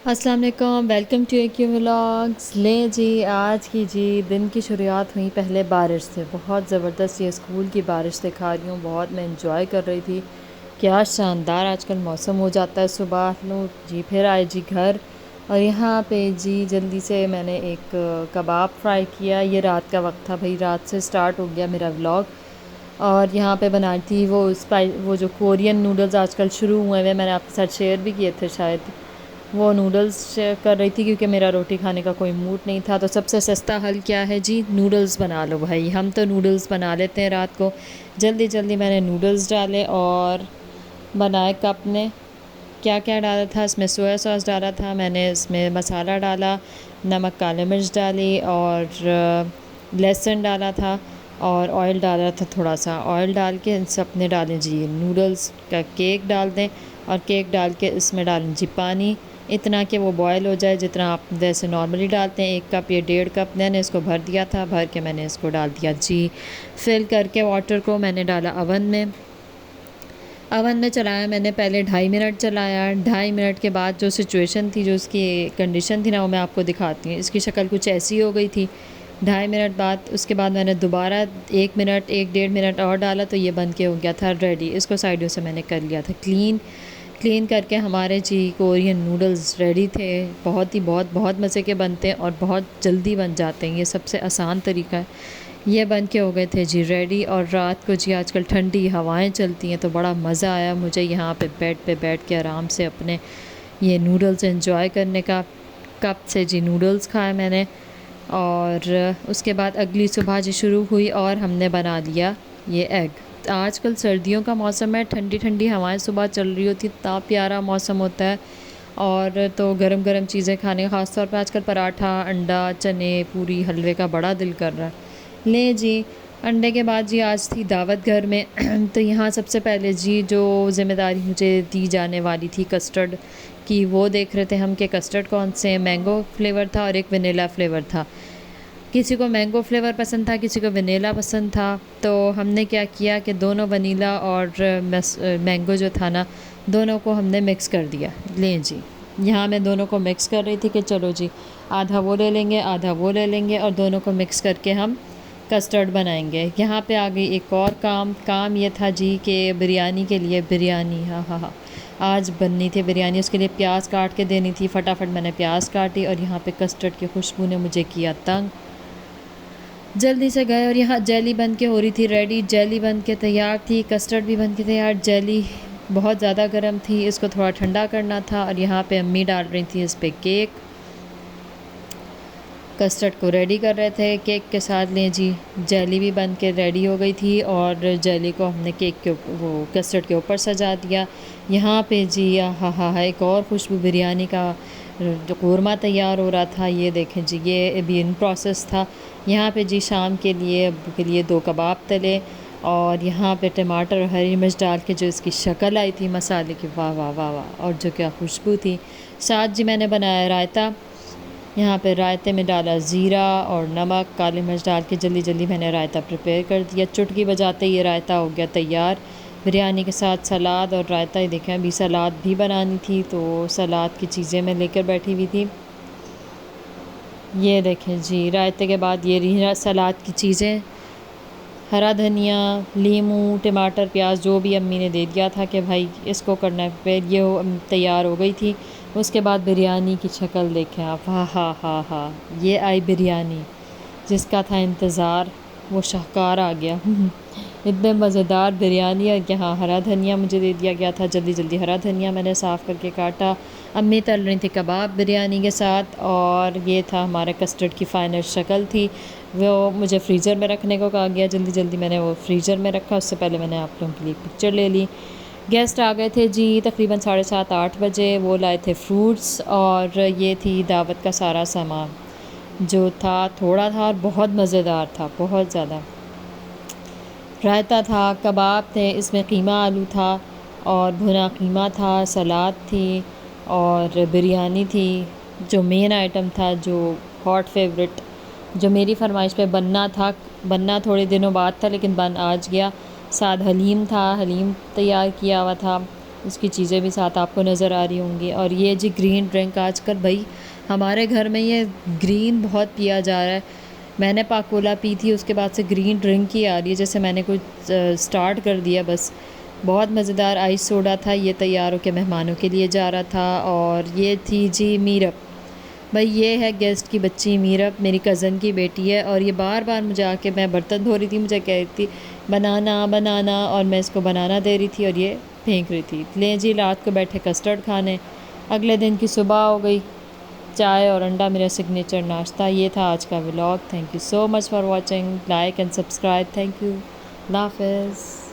अस्सलाम वालेकुम, welcome to A Q vlogs. लें जी, आज की दिन की शुरुआत हुई पहले बारिश से। बहुत ज़बरदस्त ये स्कूल की बारिश दिखा रही हूँ, बहुत मैं इंजॉय कर रही थी। क्या शानदार आजकल मौसम हो जाता है सुबह। लो जी, फिर आए जी घर और यहाँ पे जी जल्दी से मैंने एक कबाब फ्राई किया। ये रात का वक्त था भाई, रात से स्टार्ट हो गया मेरा व्लॉग। और यहाँ पे बनाई थी वो जो कोरियन नूडल्स आजकल शुरू हुए हैं, मैंने आपके साथ शेयर भी किए थे शायद। वो नूडल्स शेयर कर रही थी क्योंकि मेरा रोटी खाने का कोई मूड नहीं था। तो सबसे सस्ता हल क्या है जी, नूडल्स बना लो भाई। हम तो नूडल्स बना लेते हैं रात को। जल्दी जल्दी मैंने नूडल्स डाले और बनाए कप में। क्या क्या डाला था इसमें, सोया सॉस डाला था मैंने, इसमें मसाला डाला, नमक काली मिर्च डाली और लहसुन डाला था और ऑयल डाला था। थोड़ा सा ऑयल डाल के इन सब ने डालें जी नूडल्स का केक डाल दें और केक डाल के इसमें डालें जी पानी, इतना कि वो बॉयल हो जाए जितना आप जैसे नॉर्मली डालते हैं। 1 कप या 1.5 कप मैंने इसको भर दिया था। भर के मैंने इसको डाल दिया जी, फिल करके वाटर को मैंने डाला अवन में। अवन में चलाया मैंने पहले 2.5 मिनट चलाया। 2.5 मिनट के बाद जो सिचुएशन थी, जो उसकी कंडीशन थी ना, वो मैं आपको दिखाती हूँ। इसकी शक्ल कुछ ऐसी हो गई थी 2.5 मिनट बाद। उसके बाद मैंने दोबारा 1 मिनट 1 डेढ़ मिनट और डाला तो ये बन के हो गया था रेडी। इसको साइडों से मैंने कर लिया था क्लीन करके। हमारे जी कोरियन नूडल्स रेडी थे। बहुत बहुत मज़े के बनते हैं और बहुत जल्दी बन जाते हैं। ये सबसे आसान तरीका है। ये बन के हो गए थे जी रेडी। और रात को जी आजकल ठंडी हवाएं चलती हैं तो बड़ा मज़ा आया मुझे यहाँ पे बेड पे बैठ के आराम से अपने ये नूडल्स एंजॉय करने का। कप से जी नूडल्स खाए मैंने। और उसके बाद अगली सुबह जी शुरू हुई और हमने बना लिया ये एग। आजकल सर्दियों का मौसम है, ठंडी ठंडी हवाएं सुबह चल रही होती, इतना प्यारा मौसम होता है। और तो गरम गरम चीज़ें खाने का, ख़ास तौर पे आजकल पराठा, अंडा, चने, पूरी, हलवे का बड़ा दिल कर रहा है। ले जी, अंडे के बाद जी आज थी दावत घर में तो यहाँ सबसे पहले जी जो ज़िम्मेदारी मुझे दी जाने वाली थी कस्टर्ड की, वो देख रहे थे हम कि कस्टर्ड कौन से। मैंगो फ्लेवर था और एक वनीला फ्लेवर था। किसी को मैंगो फ्लेवर पसंद था, किसी को वनीला पसंद था। तो हमने क्या किया कि दोनों वनीला और मैंगो जो था ना, दोनों को हमने मिक्स कर दिया। लें जी, यहाँ मैं दोनों को मिक्स कर रही थी कि चलो जी आधा वो ले लेंगे आधा वो ले लेंगे और दोनों को मिक्स करके हम कस्टर्ड बनाएंगे। यहाँ पे आ गई एक और काम ये था जी कि बिरयानी के लिए, बिरयानी हाँ आज बननी थी बिरयानी। उसके लिए प्याज काट के देनी थी। फटाफट मैंने प्याज काटी और यहाँ पे कस्टर्ड की खुशबू ने मुझे किया तंग। जल्दी से गए और यहाँ जेली बन के हो रही थी रेडी। जेली बन के तैयार थी, कस्टर्ड भी बन के तैयार। जेली बहुत ज़्यादा गर्म थी, इसको थोड़ा ठंडा करना था। और यहाँ पे अम्मी डाल रही थी इस पर केक। कस्टर्ड को रेडी कर रहे थे केक के साथ। लें जी, जेली भी बन के रेडी हो गई थी और जेली को हमने केक के वो कस्टर्ड के ऊपर सजा दिया। यहाँ पे जी हाँ एक और खुशबू बिरयानी का जो कौरमा तैयार हो रहा था, ये देखें जी, ये अभी इन प्रोसेस था। यहाँ पे जी शाम के लिए 2 कबाब तले और यहाँ पे टमाटर और हरी मिर्च डाल के जो इसकी शक्ल आई थी मसाले की, वाह वाह वाह वाह, और जो क्या खुशबू थी। साथ जी मैंने बनाया रायता। यहाँ पे रायते में डाला ज़ीरा और नमक, काली मिर्च डाल के जल्दी जल्दी मैंने रायता प्रिपेयर कर दिया। चुटकी बजाते ये रायता हो गया तैयार। बिरयानी के साथ सलाद और रायता ही देखें। अभी सलाद भी बनानी थी तो सलाद की चीज़ें मैं लेकर बैठी हुई थी। ये देखें जी, रायते के बाद ये रही सलाद की चीज़ें। हरा धनिया, लीमू, टमाटर, प्याज जो भी अम्मी ने दे दिया था कि भाई इसको करना है प्रिपेयर, ये तैयार हो गई थी। उसके बाद बिरयानी की शक्ल देखें आप, हाँ ये आई बिरयानी जिसका था इंतज़ार, वो शाहकार आ गया इतने मज़ेदार बिरयानी। और यहाँ हरा धनिया मुझे दे दिया गया था। जल्दी जल्दी हरा धनिया मैंने साफ़ करके काटा। अम्मी तल रही थी कबाब बिरयानी के साथ। और ये था हमारे कस्टर्ड की फ़ाइनल शक्ल थी। वो मुझे फ्रीज़र में रखने को कहा गया। जल्दी जल्दी मैंने वो फ्रीज़र में रखा। उससे पहले मैंने आप लोगों के लिए पिक्चर ले ली। गेस्ट आ गए थे जी तकरीबन 7:30-8 बजे। वो लाए थे फ्रूट्स और ये थी दावत का सारा सामान जो था। थोड़ा था और बहुत मज़ेदार था, बहुत ज़्यादा। रायता था, कबाब थे, इसमें कीमा आलू था और भुना कीमा था, सलाद थी और बिरयानी थी। जो मेन आइटम था, जो हॉट फेवरेट, जो मेरी फरमाइश पे बनना था, बनना थोड़े दिनों बाद था लेकिन बन आज गया, साथ हलीम था। हलीम तैयार किया हुआ था उसकी चीज़ें भी साथ आपको नज़र आ रही होंगी। और ये जी ग्रीन ड्रिंक आजकल भाई हमारे घर में ये ग्रीन बहुत पिया जा रहा है। मैंने पाकोला पी थी, उसके बाद से ग्रीन ड्रिंक ही आ रही है, जैसे मैंने कुछ स्टार्ट कर दिया बस। बहुत मज़ेदार आइस सोडा था, ये तैयार होकर मेहमानों के लिए जा रहा था। और ये थी जी मीरब, भाई ये है गेस्ट की बच्ची मीरब, मेरी कज़न की बेटी है। और ये बार बार मुझे आके, मैं बर्तन धो रही थी, मुझे कह रही थी बनाना बनाना, और मैं इसको बनाना दे रही थी और ये फेंक रही थी। ले जी रात को बैठे कस्टर्ड खाने। अगले दिन की सुबह हो गई, चाय और अंडा मेरा सिग्नेचर नाश्ता। ये था आज का vlog. Thank you so much for watching, like and subscribe. Thank you, अल्लाह हाफ़िज़।